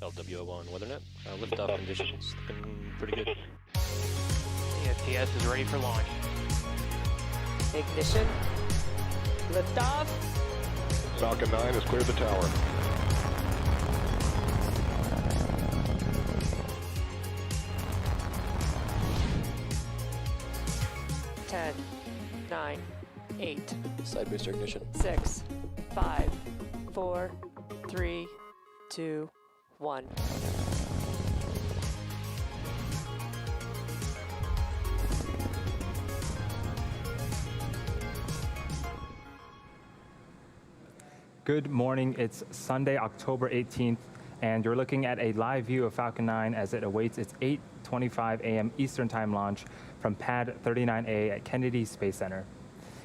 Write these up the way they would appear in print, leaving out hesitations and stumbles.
Untitled WO1 WeatherNet. Liftoff conditions looking pretty good. The STS is ready for launch. Ignition. Liftoff. Falcon 9 has cleared the tower. Ten, 9, 8, Side booster ignition. 6, 5, 4, 3, 2, 1. Good morning. It's Sunday, October 18th, and you're looking at a live view of Falcon 9 as it awaits its 8:25 a.m. Eastern Time launch from Pad 39A at Kennedy Space Center.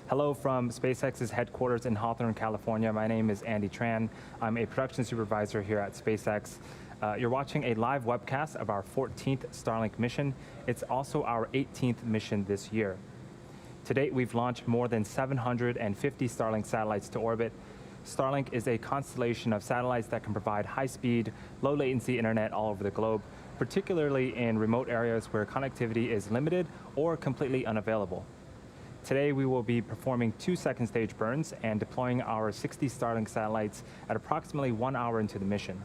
Hello from SpaceX's headquarters in Hawthorne, California. My name is Andy Tran. I'm a production supervisor here at SpaceX. You're watching a live webcast of our 14th Starlink mission. It's also our 18th mission this year. To date, we've launched more than 750 Starlink satellites to orbit. Starlink is a constellation of satellites that can provide high-speed, low-latency internet all over the globe, particularly in remote areas where connectivity is limited or completely unavailable. Today, we will be performing 2 second-stage burns and deploying our 60 Starlink satellites at approximately 1 hour into the mission.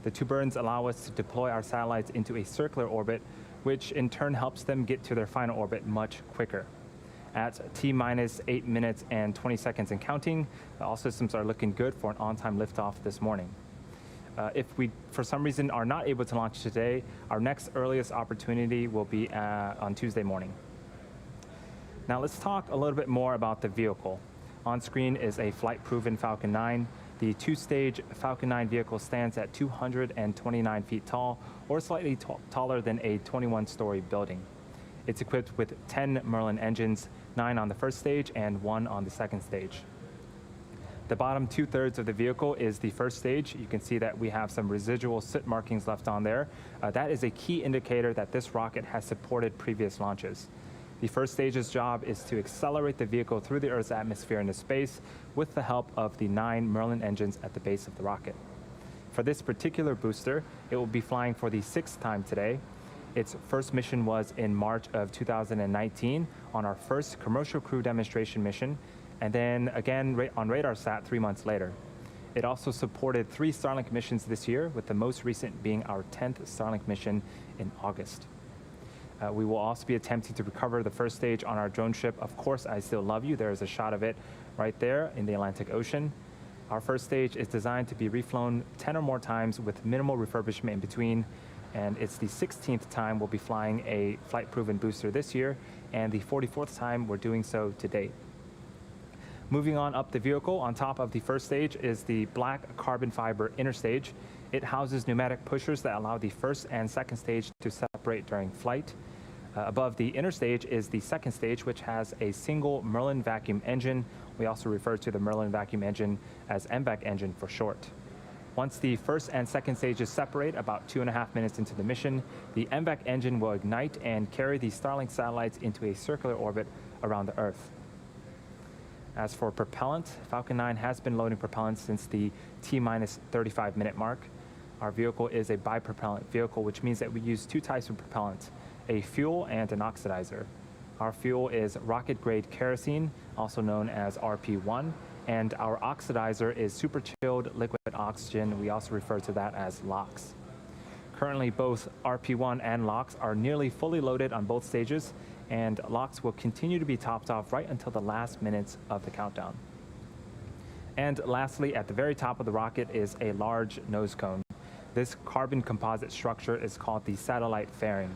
The 2 burns allow us to deploy our satellites into a circular orbit, which in turn helps them get to their final orbit much quicker. At T-minus 8 minutes and 20 seconds and counting, all systems are looking good for an on-time liftoff this morning. If we, for some reason, are not able to launch today, our next earliest opportunity will be on Tuesday morning. Now let's talk a little bit more about the vehicle. On screen is a flight-proven Falcon 9. The 2-stage Falcon 9 vehicle stands at 229 feet tall, or slightly taller than a 21-story building. It's equipped with 10 Merlin engines, 9 on the first stage and 1 on the second stage. The bottom 2/3 of the vehicle is the first stage. You can see that we have some residual soot markings left on there. That is a key indicator that this rocket has supported previous launches. The first stage's job is to accelerate the vehicle through the Earth's atmosphere into space with the help of the 9 Merlin engines at the base of the rocket. For this particular booster, it will be flying for the 6th time today. Its first mission was in March of 2019 on our first commercial crew demonstration mission, and then again on RADARSAT 3 months later. It also supported 3 Starlink missions this year, with the most recent being our 10th Starlink mission in August. We will also be attempting to recover the first stage on our drone ship, Of Course I Still Love You. There is a shot of it right there in the Atlantic Ocean. Our first stage is designed to be reflown 10 or more times with minimal refurbishment in between, and it's the 16th time we'll be flying a flight-proven booster this year, and the 44th time we're doing so to date. Moving on up the vehicle, on top of the first stage is the black carbon fiber inner stage. It houses pneumatic pushers that allow the first and second stage to separate during flight. Above the inner stage is the second stage, which has a single Merlin vacuum engine. We also refer to the Merlin vacuum engine as MVAC engine for short. Once the first and second stages separate about 2.5 minutes into the mission, the MVAC engine will ignite and carry the Starlink satellites into a circular orbit around the Earth. As for propellant, Falcon 9 has been loading propellant since the T-minus 35-minute mark. Our vehicle is a bipropellant vehicle, which means that we use 2 types of propellant, a fuel and an oxidizer. Our fuel is rocket-grade kerosene, also known as RP1, and our oxidizer is super chilled liquid oxygen. We also refer to that as LOX. Currently, both RP1 and LOX are nearly fully loaded on both stages, and LOX will continue to be topped off right until the last minutes of the countdown. And lastly, at the very top of the rocket is a large nose cone. This carbon composite structure is called the satellite fairing.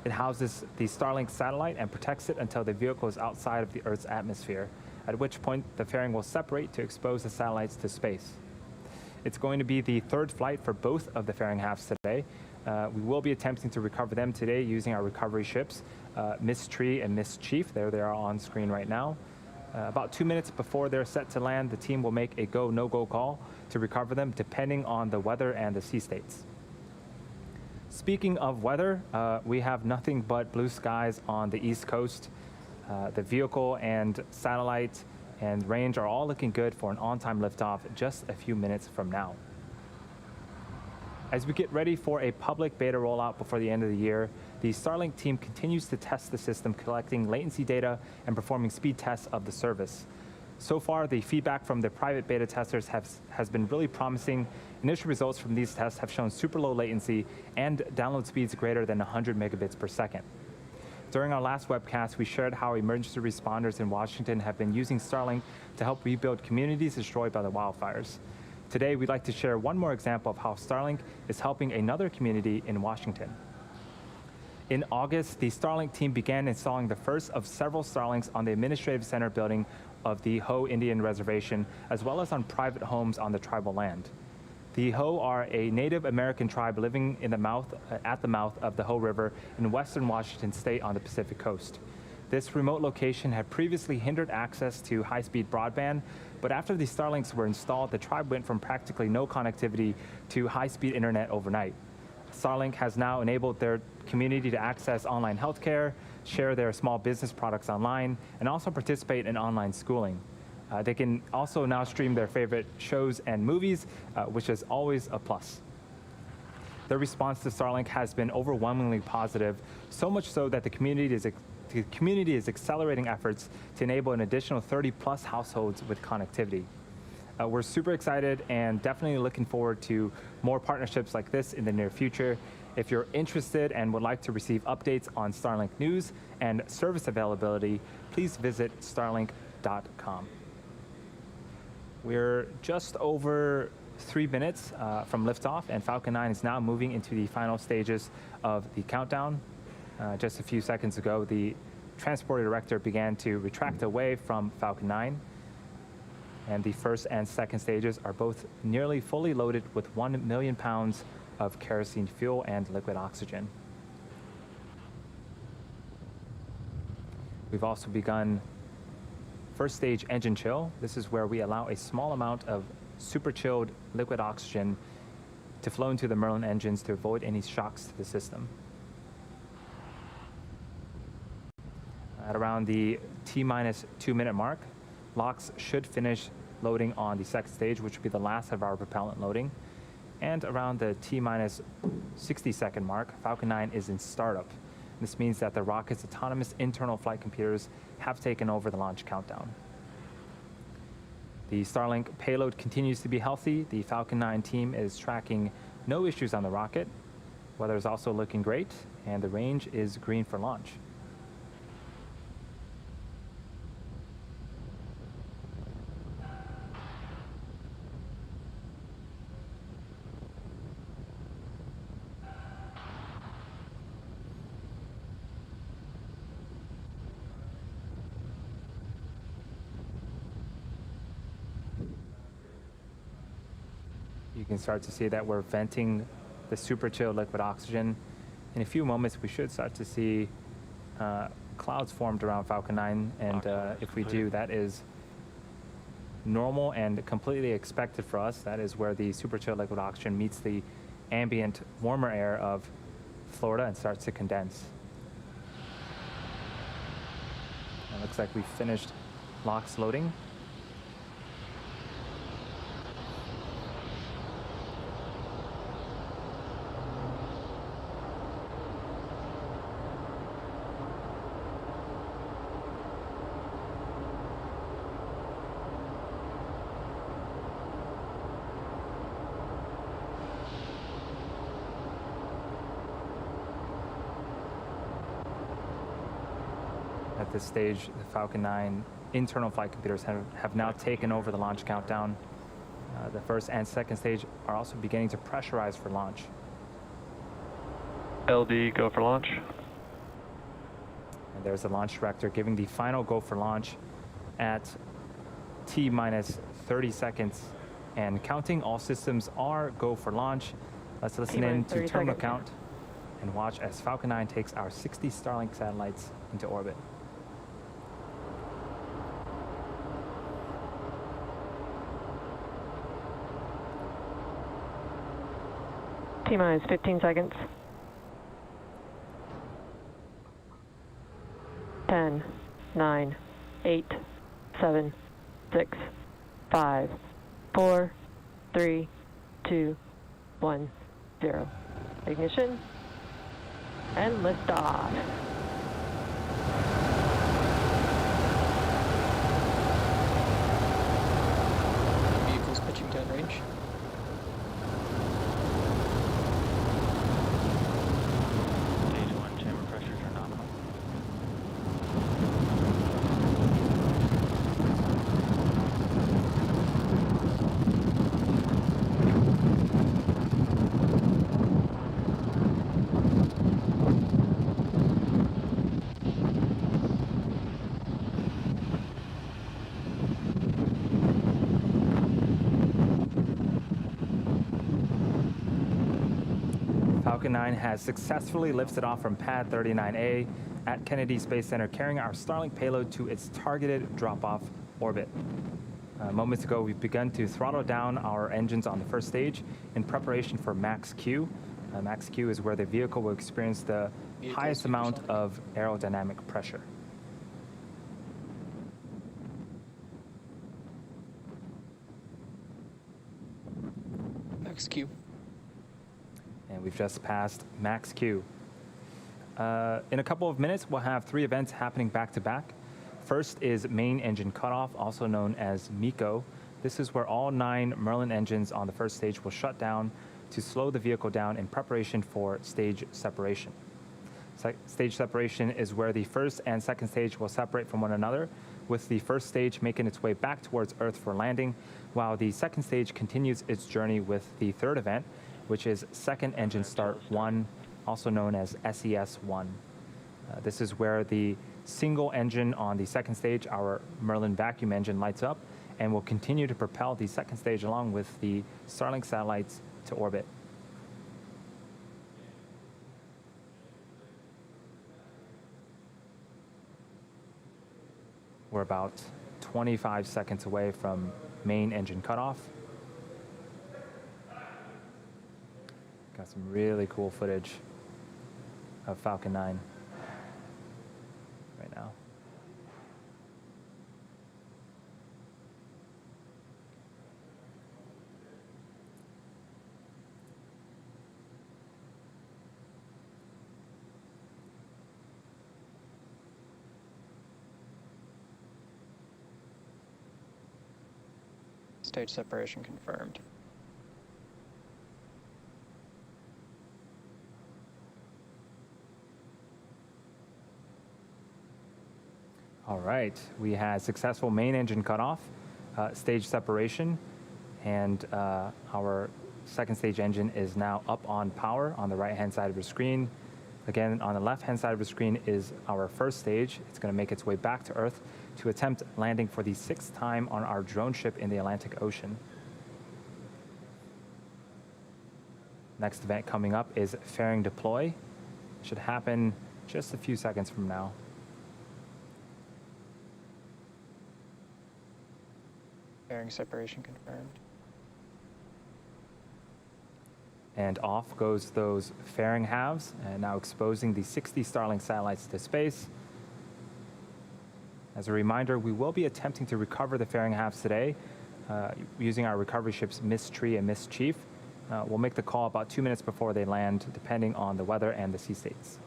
It houses the Starlink satellite and protects it until the vehicle is outside of the Earth's atmosphere, at which point the fairing will separate to expose the satellites to space. It's going to be the 3rd flight for both of the fairing halves today. We will be attempting to recover them today using our recovery ships, Miss Tree and Miss Chief. There they are on screen right now. About 2 minutes before they're set to land, the team will make a go, no-go call to recover them depending on the weather and the sea states. Speaking of weather, we have nothing but blue skies on the East Coast. The vehicle and satellite and range are all looking good for an on-time liftoff just a few minutes from now. As we get ready for a public beta rollout before the end of the year, the Starlink team continues to test the system, collecting latency data and performing speed tests of the service. So far, the feedback from the private beta testers has been really promising. Initial results from these tests have shown super low latency and download speeds greater than 100 megabits per second. During our last webcast, we shared how emergency responders in Washington have been using Starlink to help rebuild communities destroyed by the wildfires. Today, we'd like to share one more example of how Starlink is helping another community in Washington. In August, the Starlink team began installing the first of several Starlinks on the Administrative Center building of the Hoh Indian Reservation, as well as on private homes on the tribal land. The Hoh are a Native American tribe living in at the mouth of the Hoh River in western Washington state on the Pacific coast. This remote location had previously hindered access to high-speed broadband, but after the Starlinks were installed, the tribe went from practically no connectivity to high-speed internet overnight. Starlink has now enabled their community to access online healthcare, share their small business products online, and also participate in online schooling. They can also now stream their favorite shows and movies, which is always a plus. The response to Starlink has been overwhelmingly positive, so much so that the community is accelerating efforts to enable an additional 30-plus households with connectivity. We're super excited and definitely looking forward to more partnerships like this in the near future. If you're interested and would like to receive updates on Starlink news and service availability, please visit starlink.com. We're just over 3 minutes from liftoff, and Falcon 9 is now moving into the final stages of the countdown. Just a few seconds ago, the transporter director began to retract away from Falcon 9, and the first and second stages are both nearly fully loaded with 1 million pounds of kerosene fuel and liquid oxygen. We've also begun first stage engine chill. This is where we allow a small amount of super chilled liquid oxygen to flow into the Merlin engines to avoid any shocks to the system. At around the T-minus 2 minute mark, LOX should finish loading on the second stage, which will be the last of our propellant loading. And around the T-minus 60 second mark, Falcon 9 is in startup. This means that the rocket's autonomous internal flight computers have taken over the launch countdown. The Starlink payload continues to be healthy. The Falcon 9 team is tracking no issues on the rocket. Weather is also looking great, and the range is green for launch. You can start to see that we're venting the super chilled liquid oxygen. In a few moments, we should start to see clouds formed around Falcon 9, and if we do, that is normal and completely expected for us. That is where the super chilled liquid oxygen meets the ambient warmer air of Florida and starts to condense. It looks like we finished LOX loading. At this stage, the Falcon 9 internal flight computers have now taken over the launch countdown. The first and second stage are also beginning to pressurize for launch. LD, go for launch. And there's the launch director giving the final go for launch at T-minus 30 seconds and counting. All systems are go for launch. Let's listen in to terminal count and watch as Falcon 9 takes our 60 Starlink satellites into orbit. T-minus 15 seconds. 10, 9, 8, 7, 6, 5, 4, 3, 2, 1, 0. Ignition. And liftoff. Vehicles pitching downrange. Stage 1 chamber pressures are nominal. Falcon 9 has successfully lifted off from Pad 39A at Kennedy Space Center, carrying our Starlink payload to its targeted drop-off orbit. Moments ago, we've begun to throttle down our engines on the first stage in preparation for Max Q. Max Q is where the vehicle will experience the highest amount of aerodynamic pressure. Max Q. And we've just passed Max Q. In a couple of minutes, we'll have 3 events happening back to back. First is main engine cutoff, also known as MECO. This is where all 9 Merlin engines on the first stage will shut down to slow the vehicle down in preparation for stage separation. Stage separation is where the first and second stage will separate from one another, with the first stage making its way back towards Earth for landing, while the second stage continues its journey with the third event, which is Second Engine Start 1, also known as SES-1. This is where the single engine on the second stage, our Merlin vacuum engine, lights up and will continue to propel the second stage along with the Starlink satellites to orbit. We're about 25 seconds away from main engine cutoff. Got some really cool footage of Falcon 9 right now. Stage separation confirmed. All right, we had successful main engine cutoff, stage separation, and our second stage engine is now up on power on the right-hand side of your screen. Again, on the left-hand side of the screen is our first stage. It's going to make its way back to Earth to attempt landing for the 6th time on our drone ship in the Atlantic Ocean. Next event coming up is fairing deploy. Should happen just a few seconds from now. Fairing separation confirmed. And off goes those fairing halves, and now exposing the 60 Starlink satellites to space. As a reminder, we will be attempting to recover the fairing halves today using our recovery ships Miss Tree and Miss Chief. We'll make the call about 2 minutes before they land, depending on the weather and the sea states.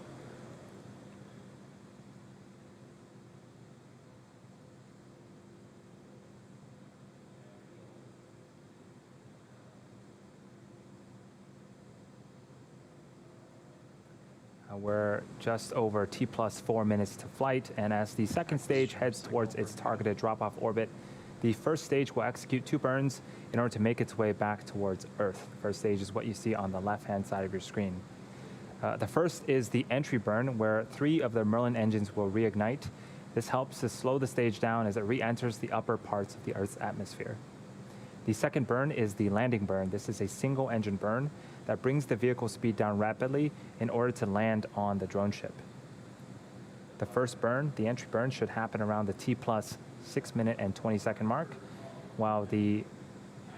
We're just over T+4 minutes to flight, and as the second stage heads towards its targeted drop-off orbit, the first stage will execute 2 burns in order to make its way back towards Earth. The first stage is what you see on the left-hand side of your screen. The first is the entry burn, where 3 of the Merlin engines will reignite. This helps to slow the stage down as it re-enters the upper parts of the Earth's atmosphere. The second burn is the landing burn. This is a single engine burn that brings the vehicle speed down rapidly in order to land on the drone ship. The first burn, the entry burn, should happen around the T+6 minute and 20 second mark, while the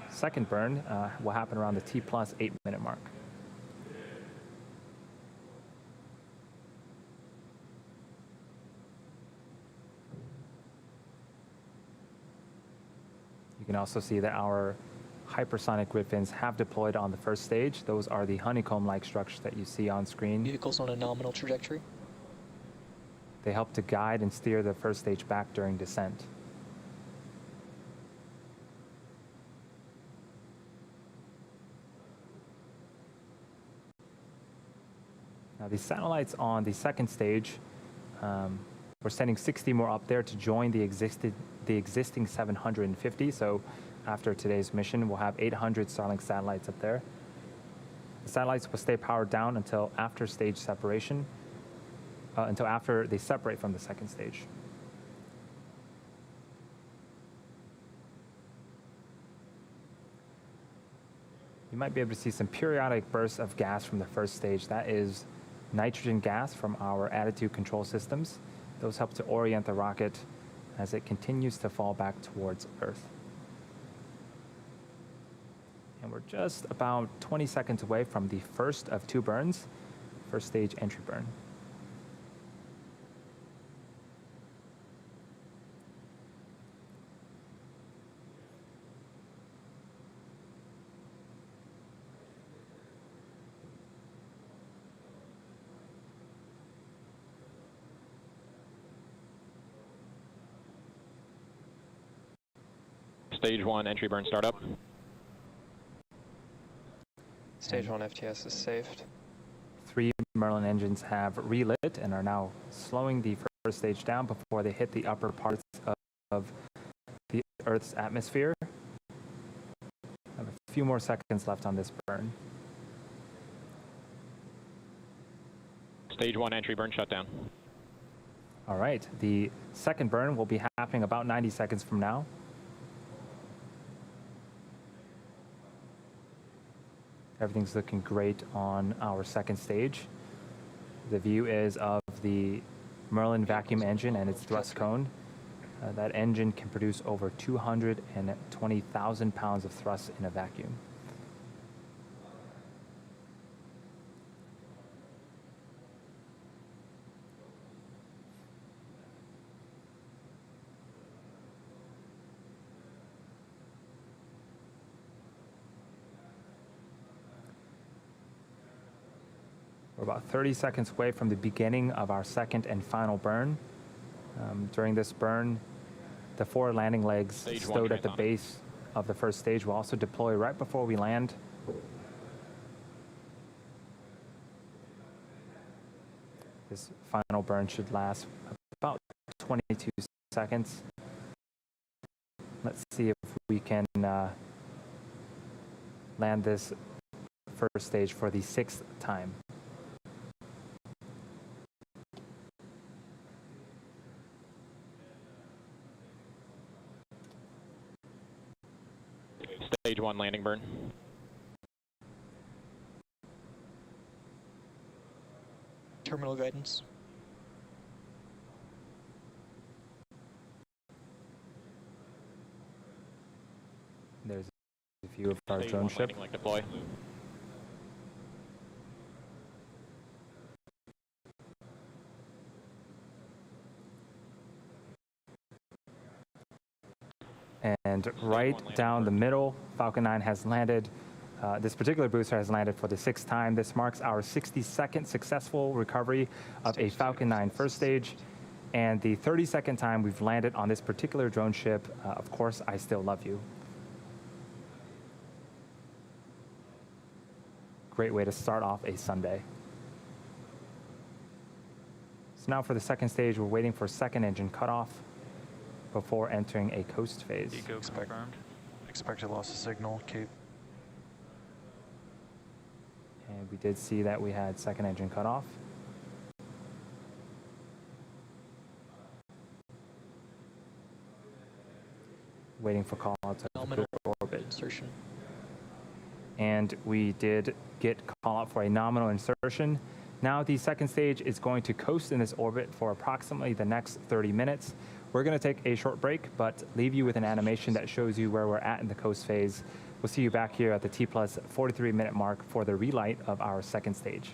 second burn will happen around the T+8 minute mark. You can also see that our hypersonic grid fins have deployed on the first stage. Those are the honeycomb-like structures that you see on screen. Vehicles on a nominal trajectory. They help to guide and steer the first stage back during descent. Now the satellites on the second stage, we're sending 60 more up there to join the existing 750. So after today's mission, we'll have 800 Starlink satellites up there. The satellites will stay powered down until after stage separation, until after they separate from the second stage. You might be able to see some periodic bursts of gas from the first stage. That is nitrogen gas from our attitude control systems. Those help to orient the rocket as it continues to fall back towards Earth. And we're just about 20 seconds away from the first of two burns, first stage entry burn. Stage 1 entry burn startup. Stage 1 FTS is saved. 3 Merlin engines have relit and are now slowing the first stage down before they hit the upper parts of the Earth's atmosphere. I have a few more seconds left on this burn. Stage 1 entry burn shutdown. All right, the second burn will be happening about 90 seconds from now. Everything's looking great on our second stage. The view is of the Merlin vacuum engine and its thrust cone. That engine can produce over 220,000 pounds of thrust in a vacuum. We're about 30 seconds away from the beginning of our second and final burn. During this burn, the 4 landing legs stowed at the base of the first stage will also deploy right before we land. This final burn should last about 22 seconds. Let's see if we can land this first stage for the 6th time. Stage 1 landing burn. Terminal guidance. There's a view of our Stage drone 1 ship. landing leg deploy. And right down the middle, Falcon 9 has landed. This particular booster has landed for the 6th time. This marks our 62nd successful recovery of a Falcon 9 first stage, and the 32nd time we've landed on this particular drone ship. Of course, I still love you. Great way to start off a Sunday. So now for the second stage, we're waiting for second engine cutoff before entering a coast phase. Eco confirmed. Expected loss of signal, Cape. And we did see that we had second engine cutoff. Waiting for call out to Nominal orbit. insertion. And we did get call out for a nominal insertion. Now the second stage is going to coast in this orbit for approximately the next 30 minutes. We're going to take a short break, but leave you with an animation that shows you where we're at in the coast phase. We'll see you back here at the T plus 43-minute mark for the relight of our second stage.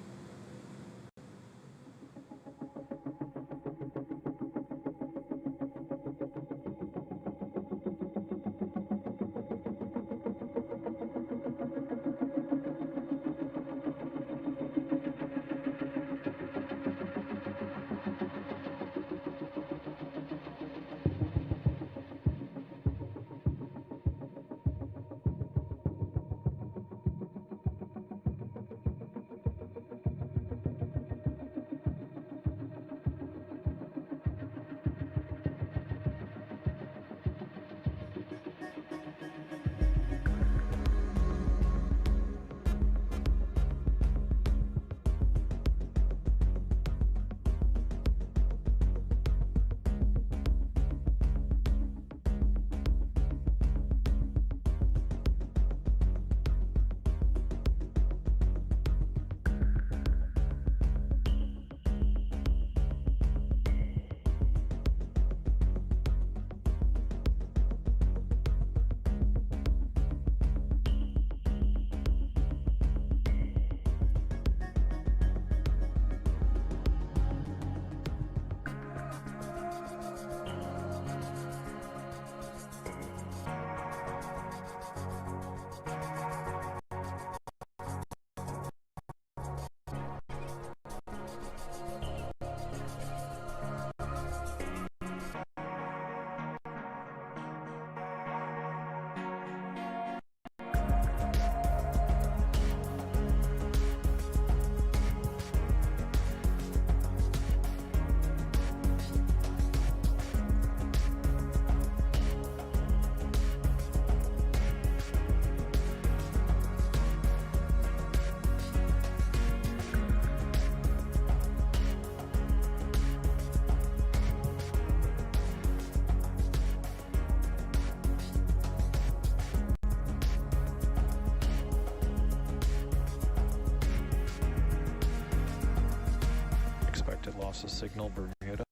Expected loss of signal, Bermuda.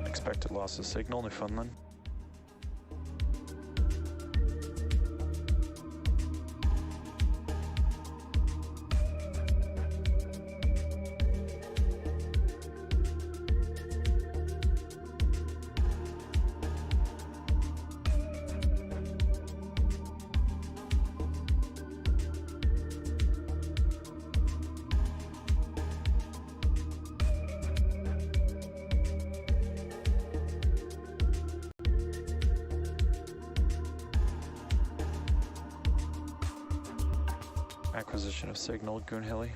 Expected loss of signal, Newfoundland. Acquisition of signal, Goon Heli.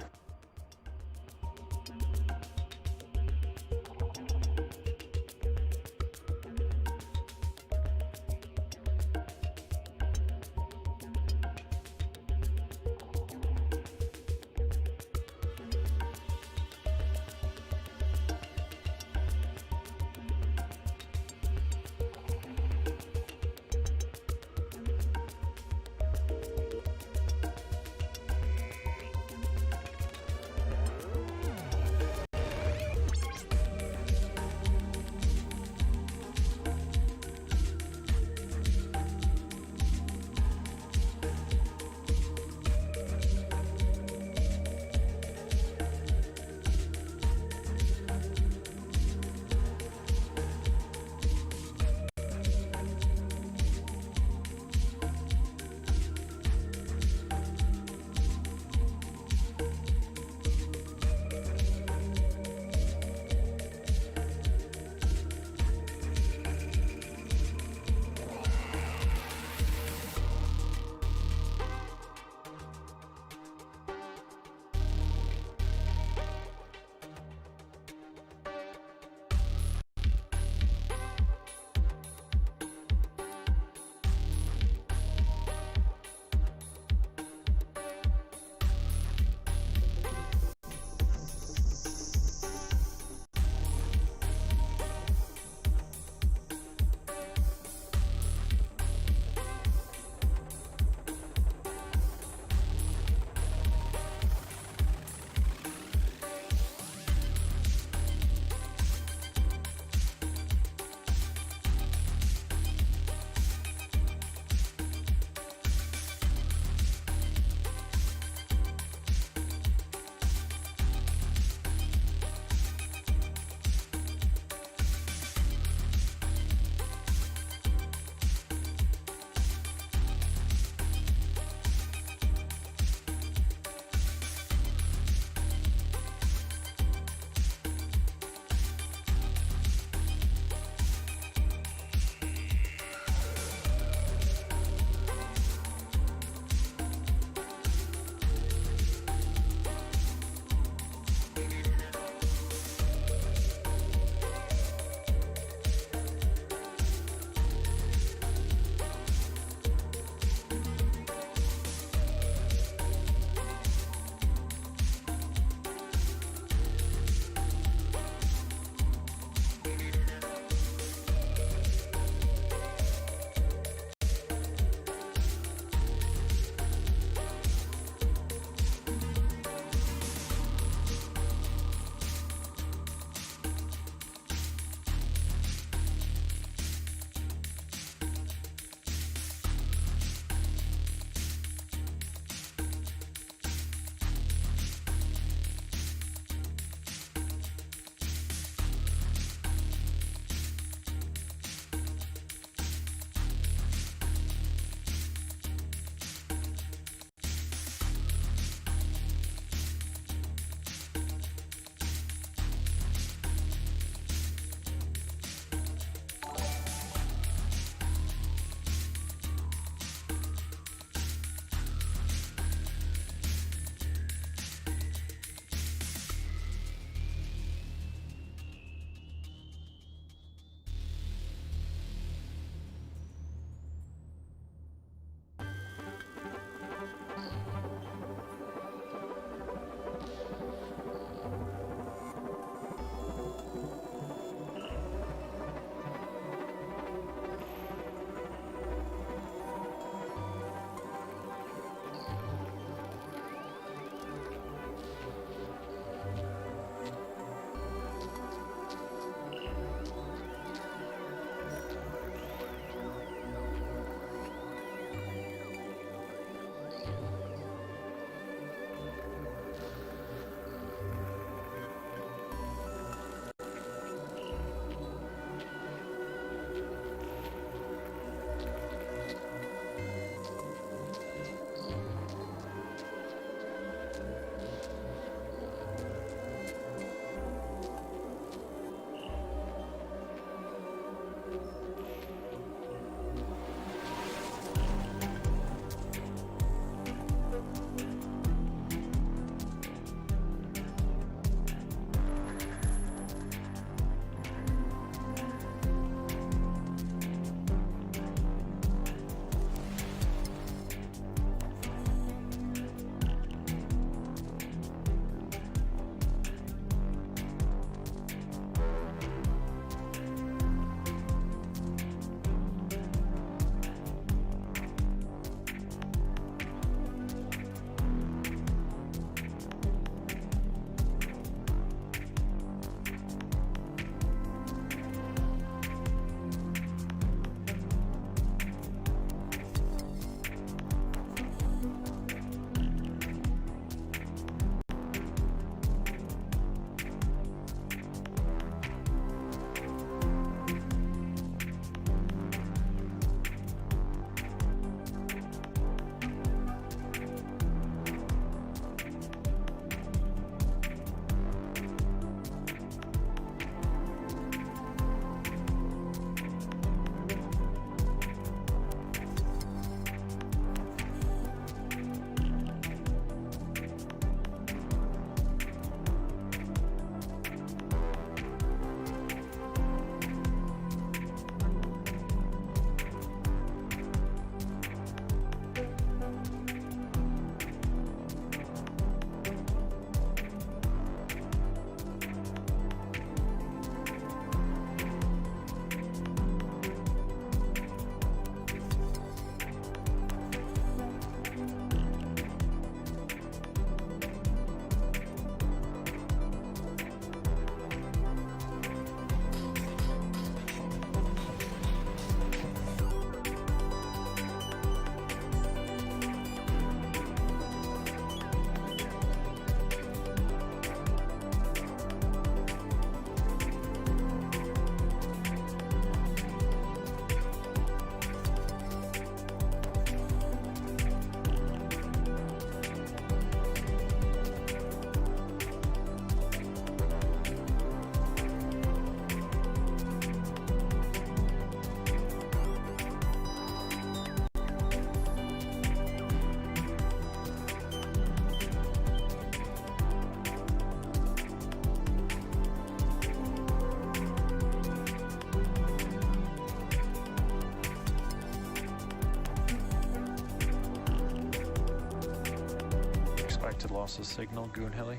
Detected loss of signal, Goon Heli.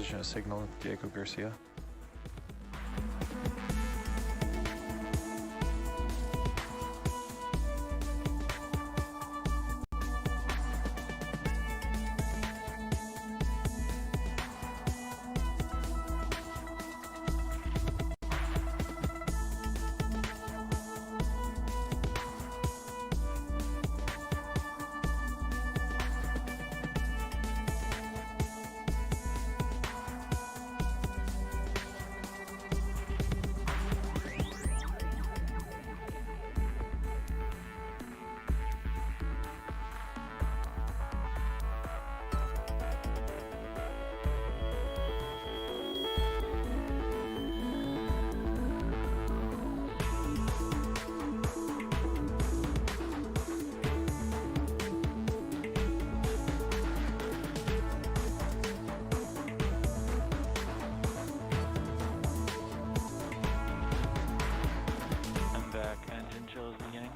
Vision a signal, Diego Garcia. I'm back. Engine chill is beginning.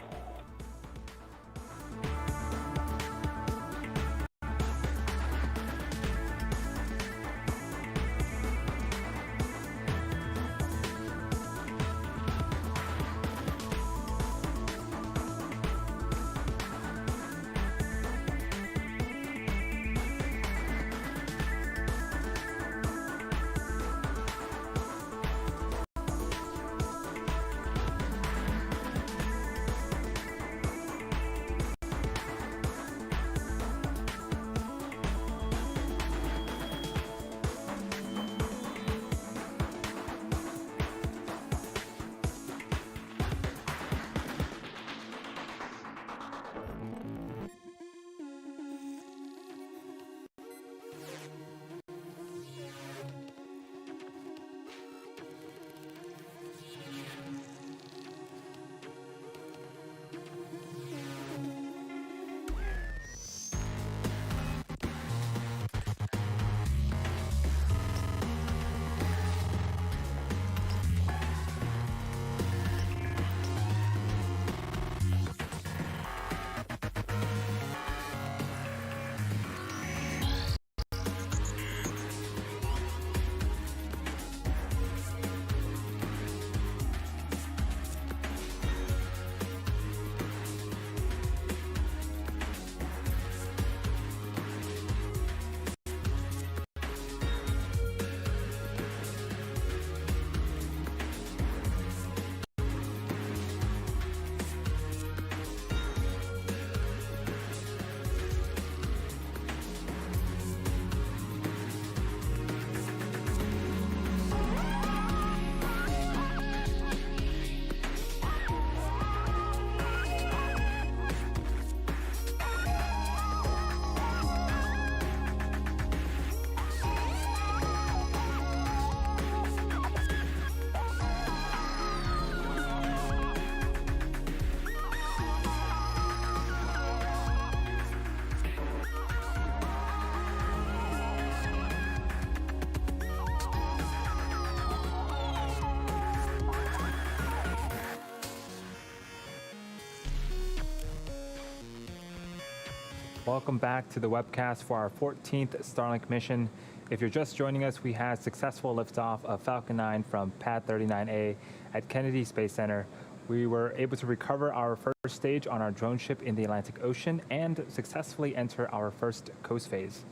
Welcome back to the webcast for our 14th Starlink mission. If you're just joining us, we had successful liftoff of Falcon 9 from Pad 39A at Kennedy Space Center. We were able to recover our first stage on our drone ship in the Atlantic Ocean and successfully enter our first coast phase.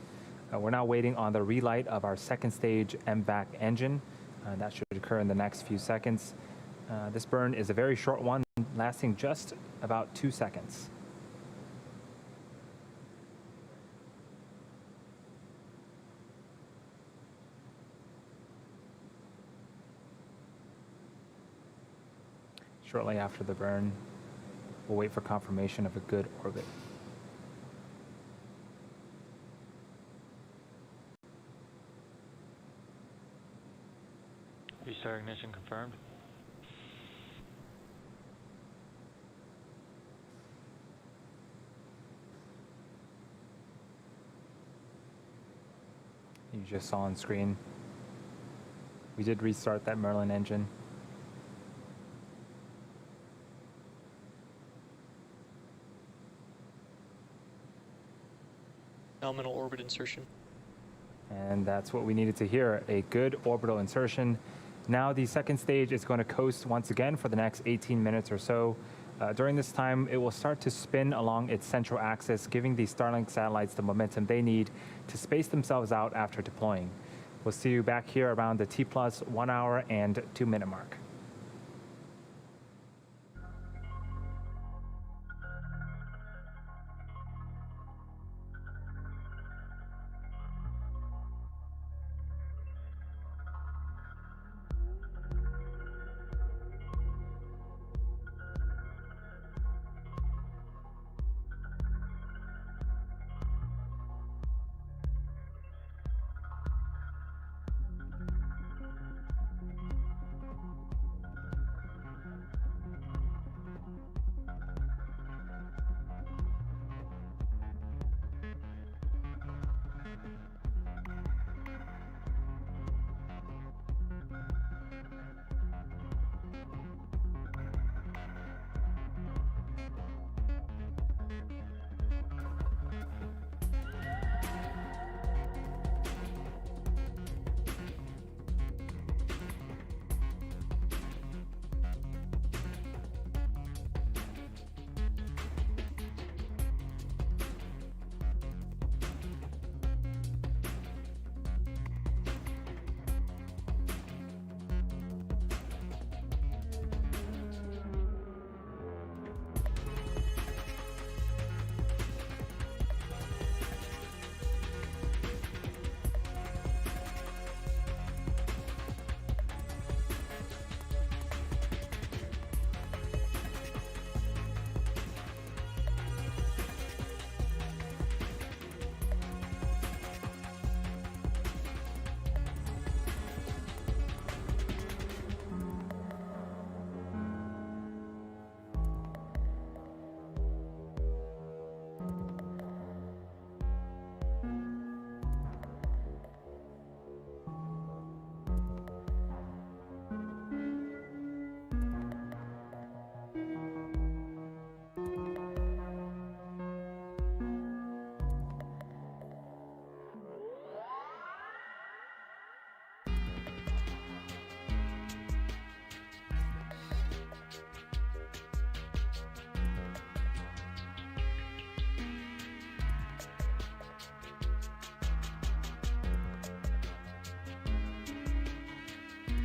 We're now waiting on the relight of our second stage MVAC engine. That should occur in the next few seconds. This burn is a very short one, lasting just about 2 seconds. Shortly after the burn, we'll wait for confirmation of a good orbit. Restart ignition confirmed. You just saw on screen, we did restart that Merlin engine. Nominal orbit insertion. And that's what we needed to hear, a good orbital insertion. Now the second stage is going to coast once again for the next 18 minutes or so. During this time, it will start to spin along its central axis, giving the Starlink satellites the momentum they need to space themselves out after deploying. We'll see you back here around the T plus 1 hour and 2 minute mark.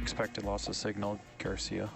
Expected loss of signal, Garcia.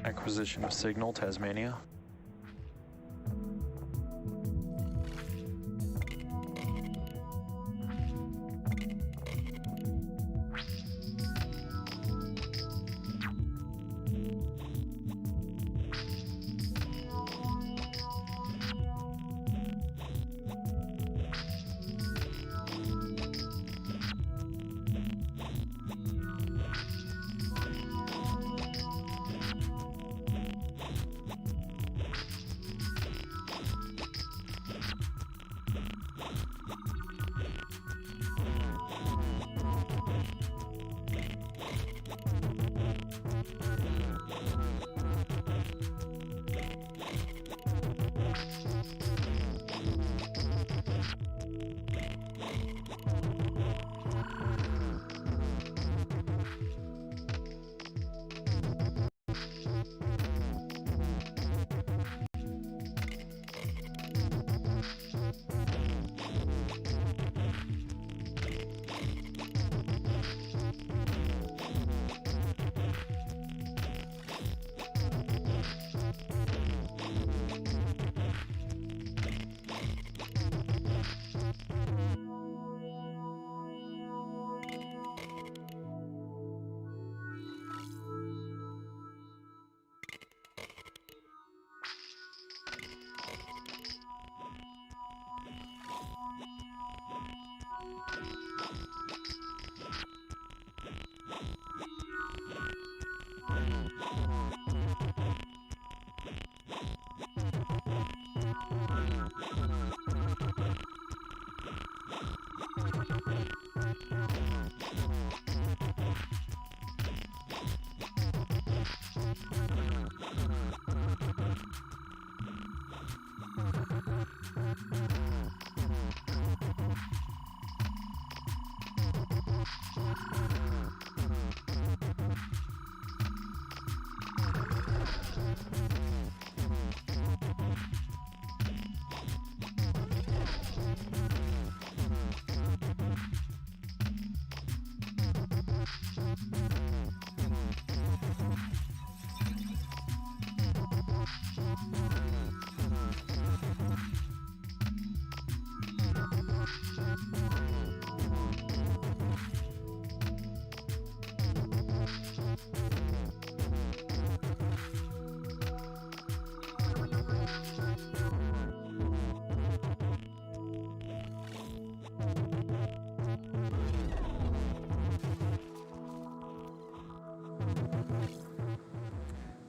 Acquisition of signal, Tasmania.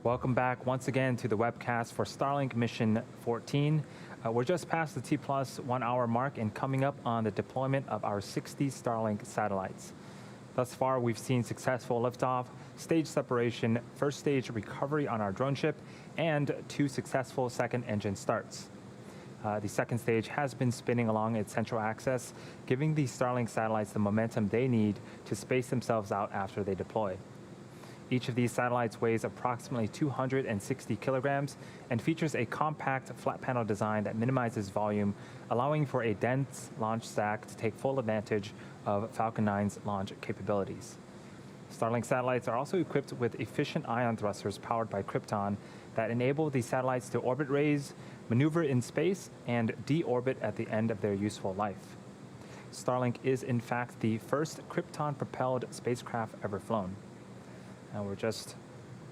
Welcome back once again to the webcast for Starlink Mission 14. We're just past the T plus 1 hour mark and coming up on the deployment of our 60 Starlink satellites. Thus far, we've seen successful liftoff, stage separation, first stage recovery on our drone ship, and 2 successful second engine starts. The second stage has been spinning along its central axis, giving the Starlink satellites the momentum they need to space themselves out after they deploy. Each of these satellites weighs approximately 260 kilograms and features a compact flat panel design that minimizes volume, allowing for a dense launch stack to take full advantage of Falcon 9's launch capabilities. Starlink satellites are also equipped with efficient ion thrusters powered by Krypton that enable the satellites to orbit raise, maneuver in space, and deorbit at the end of their useful life. Starlink is in fact the first Krypton-propelled spacecraft ever flown. And we're just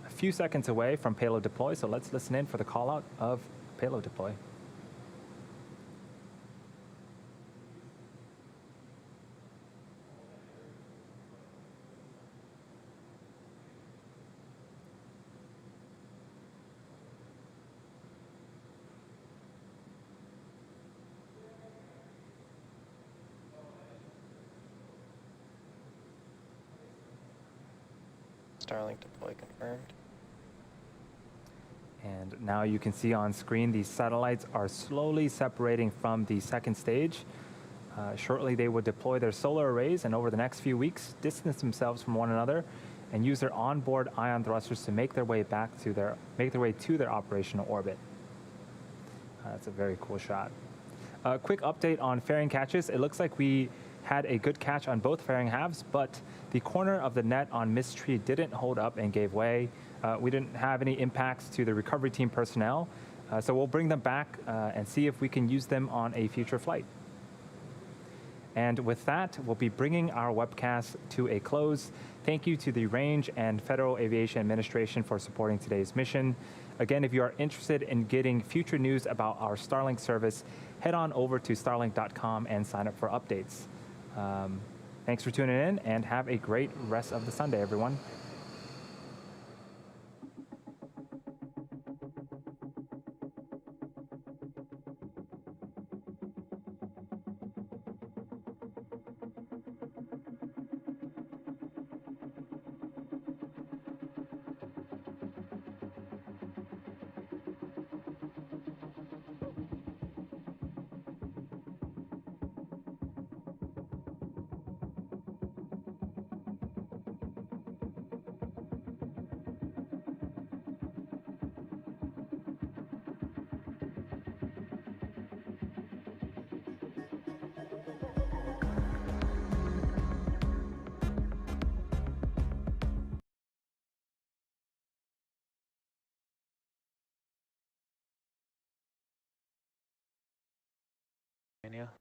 a few seconds away from payload deploy, so let's listen in for the call out of payload deploy. Starlink deploy confirmed. And now you can see on screen these satellites are slowly separating from the second stage. Shortly they will deploy their solar arrays and over the next few weeks distance themselves from one another and use their onboard ion thrusters to make their way to their operational orbit. That's a very cool shot. Quick update on fairing catches. It looks like we had a good catch on both fairing halves, but the corner of the net on Mist Tree didn't hold up and gave way. We didn't have any impacts to the recovery team personnel, so we'll bring them back and see if we can use them on a future flight. And with that, we'll be bringing our webcast to a close. Thank you to the Range and Federal Aviation Administration for supporting today's mission. Again, if you are interested in getting future news about our Starlink service, head on over to starlink.com and sign up for updates. Thanks for tuning in, and have a great rest of the Sunday, everyone. Mania.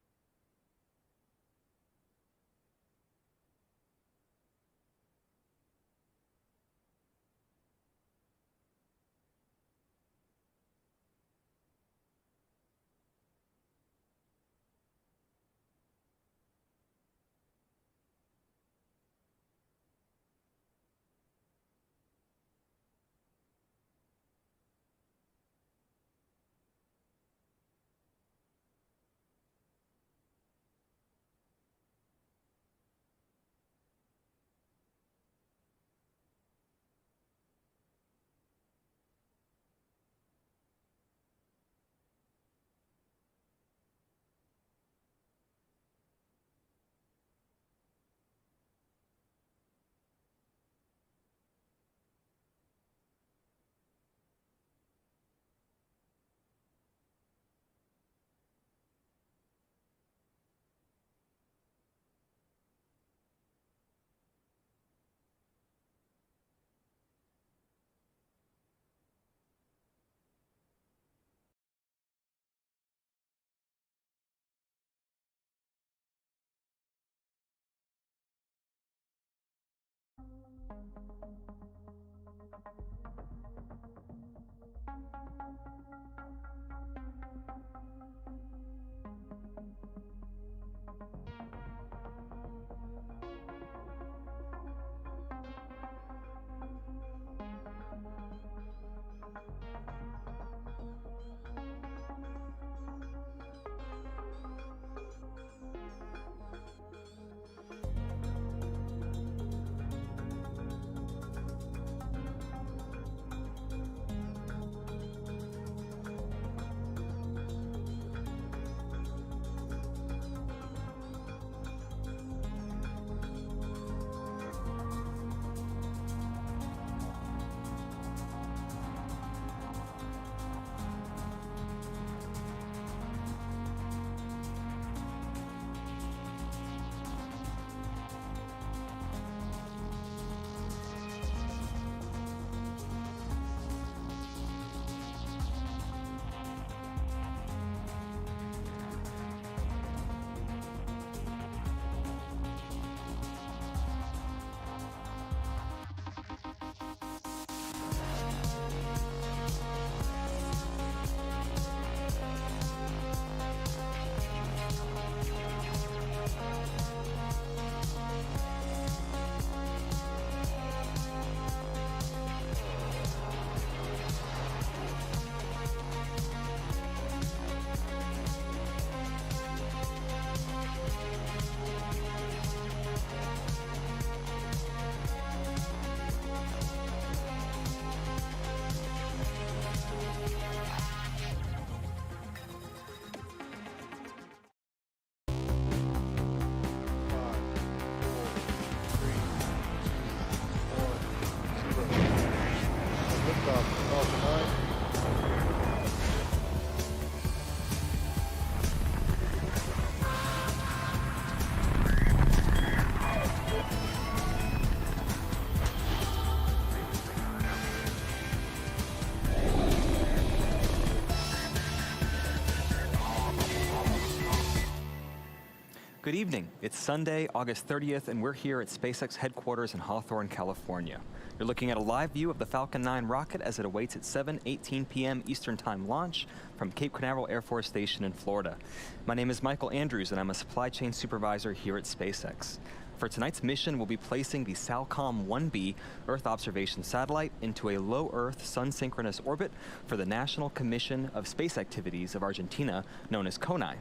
Good evening. It's Sunday, August 30th, and we're here at SpaceX headquarters in Hawthorne, California. You're looking at a live view of the Falcon 9 rocket as it awaits its 7:18 p.m. Eastern Time launch from Cape Canaveral Air Force Station in Florida. My name is Michael Andrews, and I'm a supply chain supervisor here at SpaceX. For tonight's mission, we'll be placing the SALCOM 1B Earth observation satellite into a low Earth sun-synchronous orbit for the National Commission of Space Activities of Argentina, known as CONAI.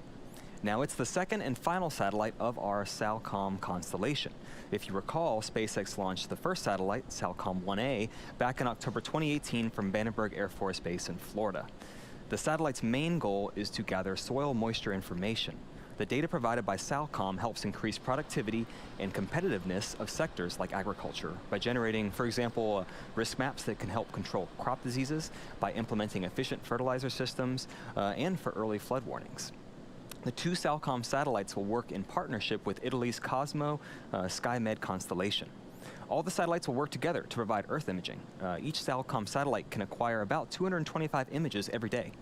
Now, it's the second and final satellite of our SALCOM constellation. If you recall, SpaceX launched the first satellite, SALCOM 1A, back in October 2018 from Vandenberg Air Force Base in Florida. The satellite's main goal is to gather soil moisture information. The data provided by SALCOM helps increase productivity and competitiveness of sectors like agriculture by generating, for example, risk maps that can help control crop diseases, by implementing efficient fertilizer systems, and for early flood warnings. The two SALCOM satellites will work in partnership with Italy's Cosmo SkyMed constellation. All the satellites will work together to provide Earth imaging. Each SALCOM satellite can acquire about 225 images every day.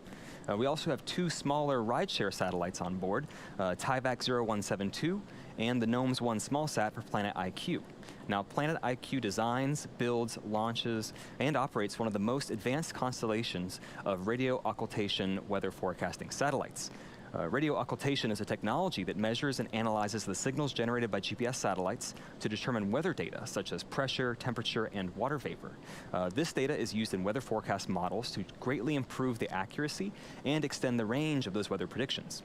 We also have two smaller rideshare satellites on board, Tyvac 0172 and the GNOMES 1 smallsat for Planet IQ. Now, Planet IQ designs, builds, launches, and operates one of the most advanced constellations of radio occultation weather forecasting satellites. Radio occultation is a technology that measures and analyzes the signals generated by GPS satellites to determine weather data, such as pressure, temperature, and water vapor. This data is used in weather forecast models to greatly improve the accuracy and extend the range of those weather predictions.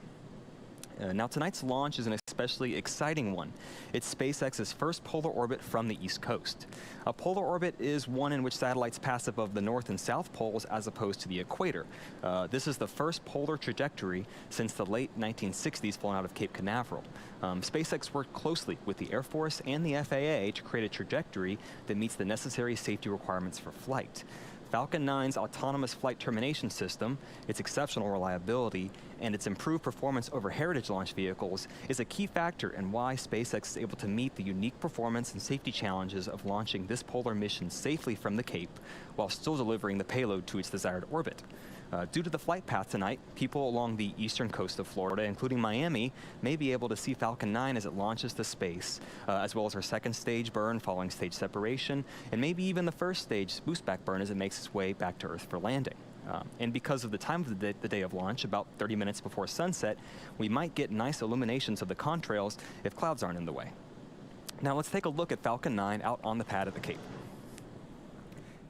Now, tonight's launch is an especially exciting one. It's SpaceX's first polar orbit from the East Coast. A polar orbit is one in which satellites pass above the North and South poles as opposed to the equator. This is the first polar trajectory since the late 1960s flown out of Cape Canaveral. SpaceX worked closely with the Air Force and the FAA to create a trajectory that meets the necessary safety requirements for flight. Falcon 9's autonomous flight termination system, its exceptional reliability, and its improved performance over heritage launch vehicles is a key factor in why SpaceX is able to meet the unique performance and safety challenges of launching this polar mission safely from the Cape while still delivering the payload to its desired orbit. Due to the flight path tonight, people along the eastern coast of Florida, including Miami, may be able to see Falcon 9 as it launches to space, as well as our second stage burn following stage separation, and maybe even the first stage boost back burn as it makes its way back to Earth for landing. And because of the time of the day of launch, about 30 minutes before sunset, we might get nice illuminations of the contrails if clouds aren't in the way. Now let's take a look at Falcon 9 out on the pad at the Cape.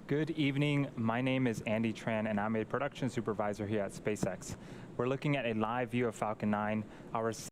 Good evening. My name is Andy Tran, and I'm a production supervisor here at SpaceX. We're looking at a live view of Falcon 9, our